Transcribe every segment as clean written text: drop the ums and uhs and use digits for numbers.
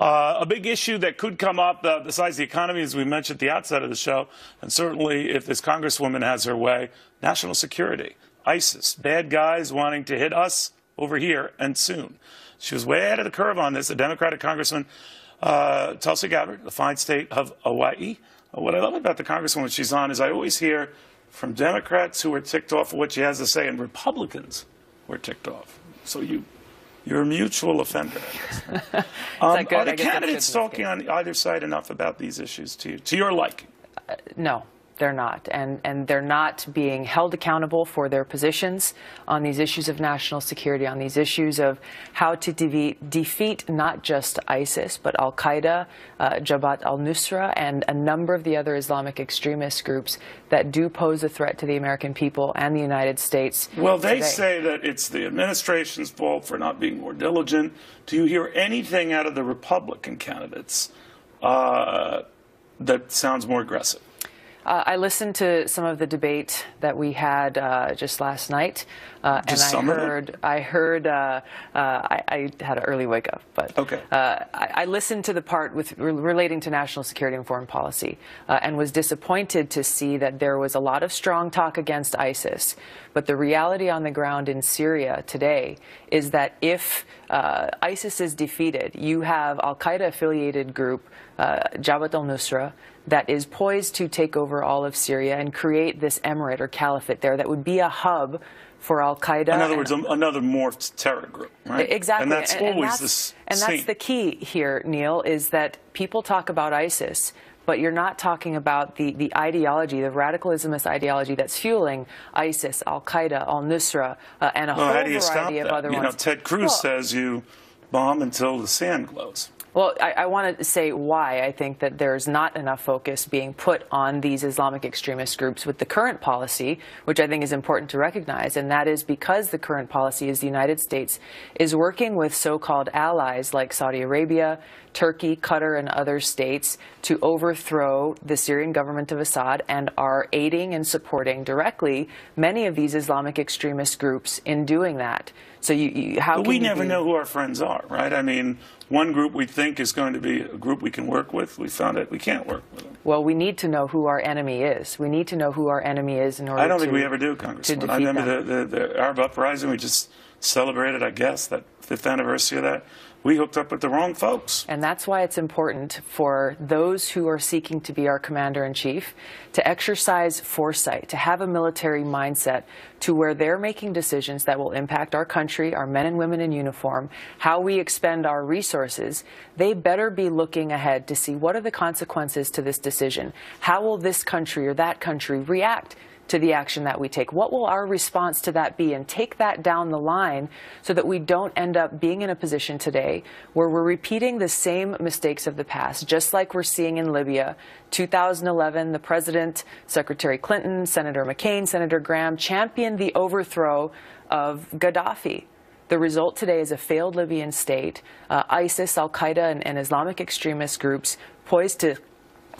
A big issue that could come up, besides the economy, as we mentioned at the outset of the show, and certainly if this Congresswoman has her way, national security. ISIS, bad guys wanting to hit us over here and soon. She was way ahead of the curve on this. The Democratic Congressman, Tulsi Gabbard, the fine state of Hawaii. What I love about the Congresswoman she's on is I always hear from Democrats who are ticked off of what she has to say and Republicans who are ticked off. So you're a mutual offender, I guess. Are the candidates talking on either side enough about these issues to your liking? No. They're not, and they're not being held accountable for their positions on these issues of national security, on these issues of how to defeat not just ISIS, but Al-Qaeda, Jabhat al-Nusra, and a number of the other Islamic extremist groups that do pose a threat to the American people and the United States. Well, they say that it's the administration's fault for not being more diligent. Do you hear anything out of the Republican candidates that sounds more aggressive? I listened to some of the debate that we had just last night, and I had an early wake up, but okay. I listened to the part relating to national security and foreign policy, and was disappointed to see that there was a lot of strong talk against ISIS. But the reality on the ground in Syria today is that if ISIS is defeated, you have Al-Qaeda-affiliated group Jabhat al-Nusra that is poised to take over all of Syria and create this emirate or caliphate there that would be a hub for Al-Qaeda. In other words, another morphed terror group, right? Exactly. And that's always that's the key here, Neil, is that people talk about ISIS, but you're not talking about the ideology, the radical Islamist ideology that's fueling ISIS, Al-Qaeda, al-Nusra, and a whole variety of other ones. You know, Ted Cruz says you bomb until the sand glows. Well, I want to say why I think that there's not enough focus being put on these Islamic extremist groups with the current policy, which I think is important to recognize, and that is because the current policy is the United States is working with so-called allies like Saudi Arabia, Turkey, Qatar, and other states to overthrow the Syrian government of Assad and are aiding and supporting directly many of these Islamic extremist groups in doing that. So but we never know who our friends are, right? I mean, one group we think is going to be a group we can work with. We found out we can't work with them. Well, we need to know who our enemy is. We need to know who our enemy is in order to I don't think we ever do, Congressman. I remember the Arab uprising. We just celebrated, I guess, that 5th anniversary of that. We hooked up with the wrong folks. And that's why it's important for those who are seeking to be our commander-in-chief to exercise foresight, to have a military mindset to where they're making decisions that will impact our country, our men and women in uniform, how we expend our resources. They better be looking ahead to see what are the consequences to this decision. How will this country or that country react to the action that we take? What will our response to that be? And take that down the line so that we don't end up being in a position today where we're repeating the same mistakes of the past, just like we're seeing in Libya. 2011, the president, Secretary Clinton, Senator McCain, Senator Graham championed the overthrow of Gaddafi. The result today is a failed Libyan state, ISIS, Al-Qaeda, and Islamic extremist groups poised to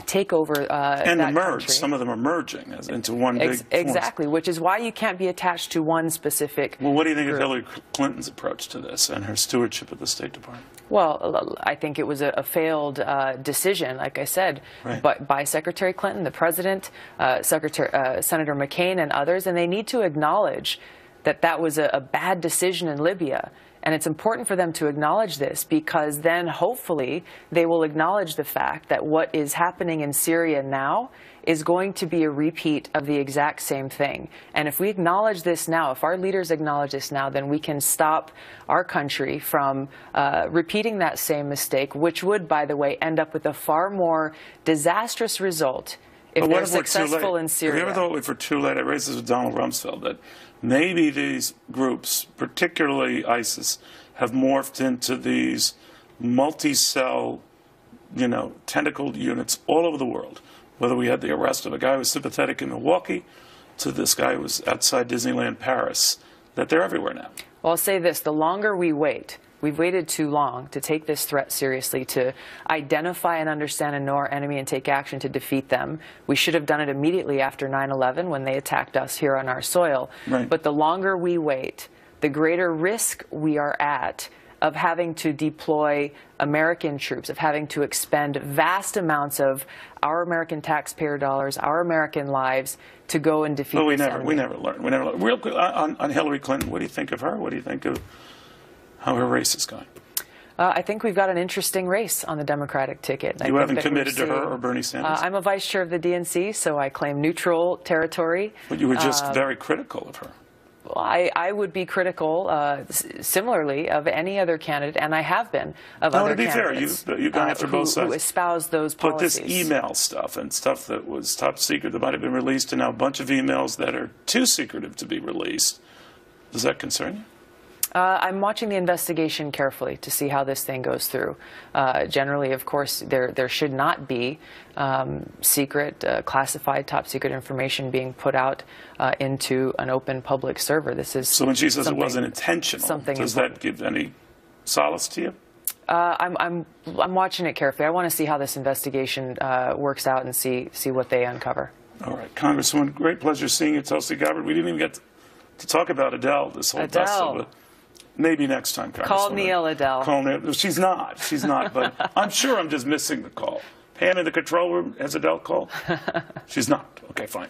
take over and that emerge. country. Some of them are merging into one big force. Exactly, which is why you can't be attached to one specific Well, what do you think group. of Hillary Clinton's approach to this and her stewardship of the State Department? Well, I think it was a failed decision, like I said, right. by Secretary Clinton, the president, Senator McCain, and others, and they need to acknowledge that that was a bad decision in Libya. And it's important for them to acknowledge this because then hopefully they will acknowledge the fact that what is happening in Syria now is going to be a repeat of the exact same thing. And if we acknowledge this now, if our leaders acknowledge this now, then we can stop our country from repeating that same mistake, which would, by the way, end up with a far more disastrous result if they're successful in Syria. Have you ever thought if we're too late? I raised this with Donald Rumsfeld, that maybe these groups, particularly ISIS, have morphed into these multi-cell, tentacled units all over the world. Whether we had the arrest of a guy who was sympathetic in Milwaukee to this guy who was outside Disneyland Paris, that they're everywhere now. Well, I'll say this, the longer we wait, we've waited too long to take this threat seriously, to identify and understand and know our enemy and take action to defeat them. We should have done it immediately after 9/11 when they attacked us here on our soil. Right. But the longer we wait, the greater risk we are at of having to deploy American troops, of having to expend vast amounts of our American taxpayer dollars, our American lives, to go and defeat we this never learned. We never learned. Real quick, on Hillary Clinton, what do you think of her? What do you think of how her race is going? I think we've got an interesting race on the Democratic ticket. You haven't committed to her or Bernie Sanders? I'm a vice chair of the DNC, so I claim neutral territory. But you were just very critical of her. I would be critical, similarly, of any other candidate, and I have been, of other candidates. To be fair, you've gone after both sides. Who espouse those policies. But this email stuff and stuff that was top secret that might have been released, and now a bunch of emails that are too secretive to be released, does that concern you? I'm watching the investigation carefully to see how this thing goes through. Generally, of course, there should not be secret, classified, top secret information being put out into an open public server. This is so when she says it wasn't intentional, does that give any solace to you? I'm watching it carefully. I want to see how this investigation works out and see what they uncover. All right, Congresswoman, great pleasure seeing you, Tulsi Gabbard. We didn't even get to talk about Adele this whole tussle, but maybe next time, Congresswoman. Call Neil Adele. Call Neil. She's not, but I'm sure I'm just missing the call. Pam in the control room, has Adele called? She's not. Okay, fine.